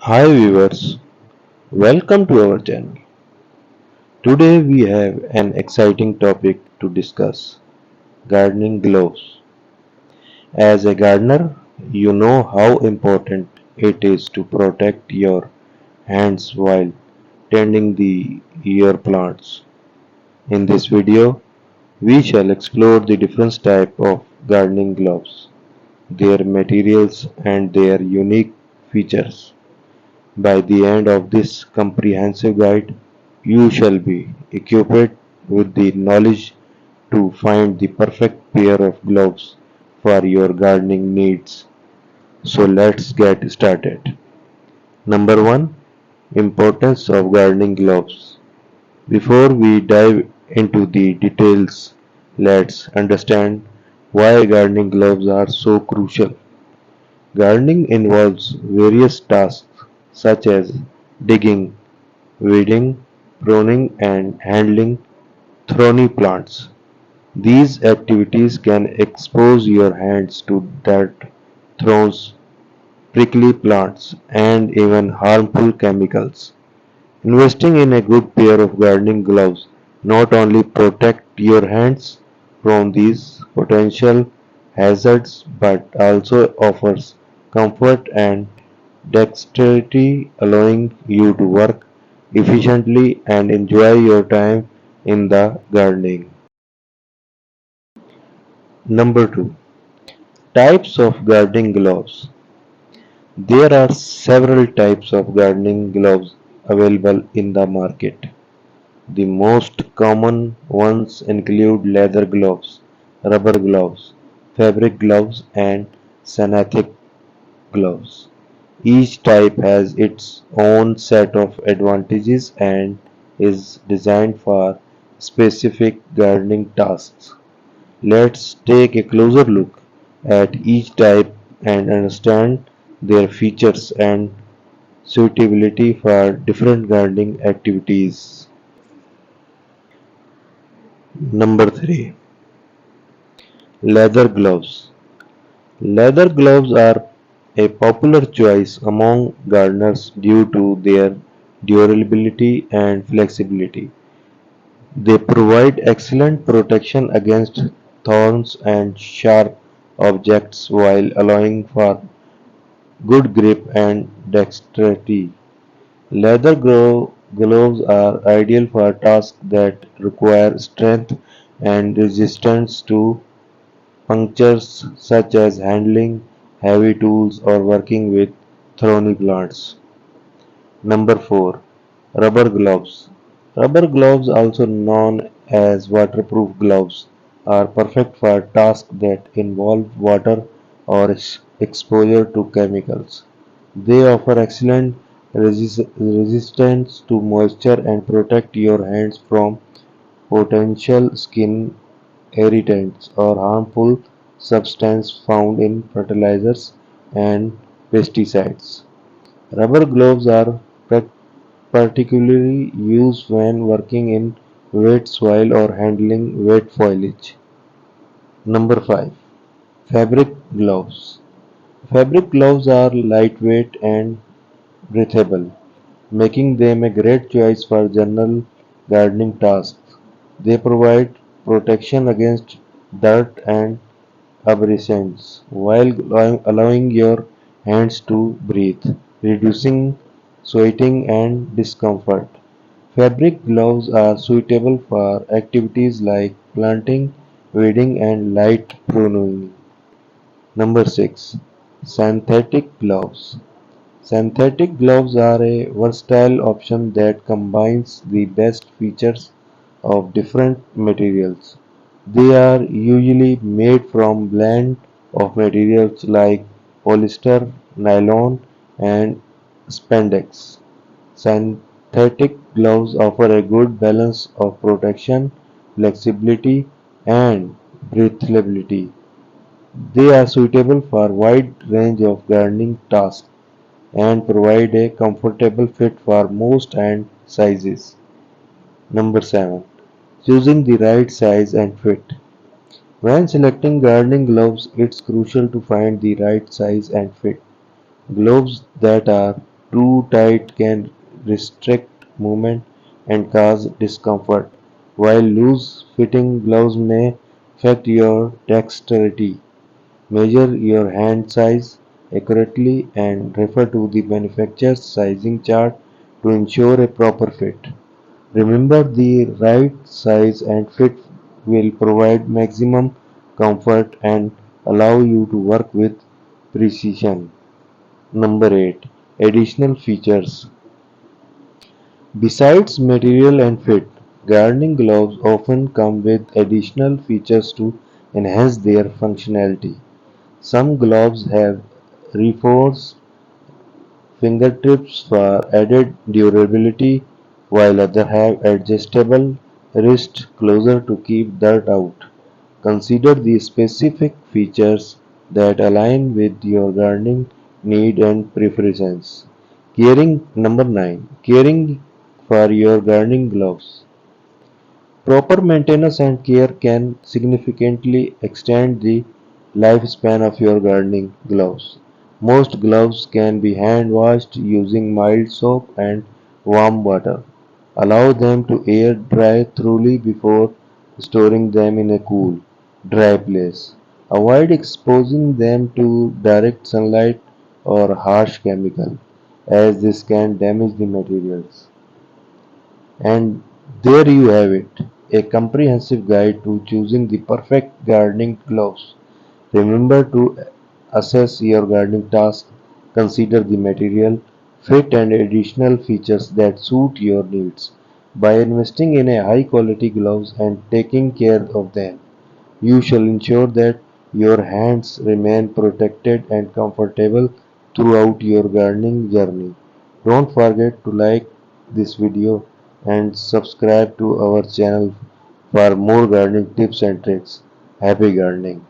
Hi viewers, welcome to our channel. Today we have an exciting topic to discuss, gardening gloves. As a gardener, you know how important it is to protect your hands while tending your plants. In this video, we shall explore the different types of gardening gloves, their materials and their unique features. By the end of this comprehensive guide, you shall be equipped with the knowledge to find the perfect pair of gloves for your gardening needs. So let's get started. Number 1. Importance of gardening gloves. Before we dive into the details, let's understand why gardening gloves are so crucial. Gardening involves various tasks such as digging, weeding, pruning and handling thorny plants. These activities can expose your hands to dirt, thorns, prickly plants, and even harmful chemicals. Investing in a good pair of gardening gloves not only protect your hands from these potential hazards but also offers comfort and dexterity, allowing you to work efficiently and enjoy your time in the gardening. Number 2. Types of gardening gloves. There are several types of gardening gloves available in the market. The most common ones include leather gloves, rubber gloves, fabric gloves, and synthetic gloves. Each type has its own set of advantages and is designed for specific gardening tasks. Let's take a closer look at each type and understand their features and suitability for different gardening activities. Number 3. Leather gloves. Leather gloves are a popular choice among gardeners due to their durability and flexibility. They provide excellent protection against thorns and sharp objects while allowing for good grip and dexterity. Gloves are ideal for tasks that require strength and resistance to punctures, such as handling heavy tools or working with thorny plants. Number 4. Rubber gloves. Rubber gloves, also known as waterproof gloves, are perfect for tasks that involve water or exposure to chemicals. They offer excellent resistance to moisture and protect your hands from potential skin irritants or harmful substances found in fertilizers and pesticides. Rubber gloves are particularly used when working in wet soil or handling wet foliage. Number 5. Fabric gloves. Fabric gloves are lightweight and breathable, making them a great choice for general gardening tasks. They provide protection against dirt and abrasions while allowing your hands to breathe, reducing sweating and discomfort. Fabric gloves are suitable for activities like planting, weeding, and light pruning. Number 6. Synthetic gloves. Synthetic gloves are a versatile option that combines the best features of different materials. They are usually made from blend of materials like polyester, nylon, and spandex. Synthetic gloves offer a good balance of protection, flexibility, and breathability. They are suitable for a wide range of gardening tasks and provide a comfortable fit for most hand sizes. Number 7. Choosing the right size and fit. When selecting gardening gloves, it's crucial to find the right size and fit. Gloves that are Too tight can restrict movement and cause discomfort, while loose-fitting gloves may affect your dexterity. Measure your hand size accurately and refer to the manufacturer's sizing chart to ensure a proper fit. Remember, the right size and fit will provide maximum comfort and allow you to work with precision. Number 8. Additional features. Besides material and fit, gardening gloves often come with additional features to enhance their functionality. Some gloves have reinforced fingertips for added durability, while others have adjustable wrist closure to keep dirt out. Consider the specific features that align with your gardening need and preferences. Caring number 9. Caring for your gardening gloves. Proper maintenance and care can significantly extend the lifespan of your gardening gloves. Most gloves can be hand washed using mild soap and warm water. Allow them to air dry thoroughly before storing them in a cool, dry place. Avoid exposing them to direct sunlight or harsh chemical, as this can damage the materials. And there you have it, a comprehensive guide to choosing the perfect gardening gloves. Remember to assess your gardening task, consider the material, fit, and additional features that suit your needs. By investing in a high quality gloves and taking care of them, you shall ensure that your hands remain protected and comfortable throughout your gardening journey. Don't forget to like this video and subscribe to our channel for more gardening tips and tricks. Happy gardening!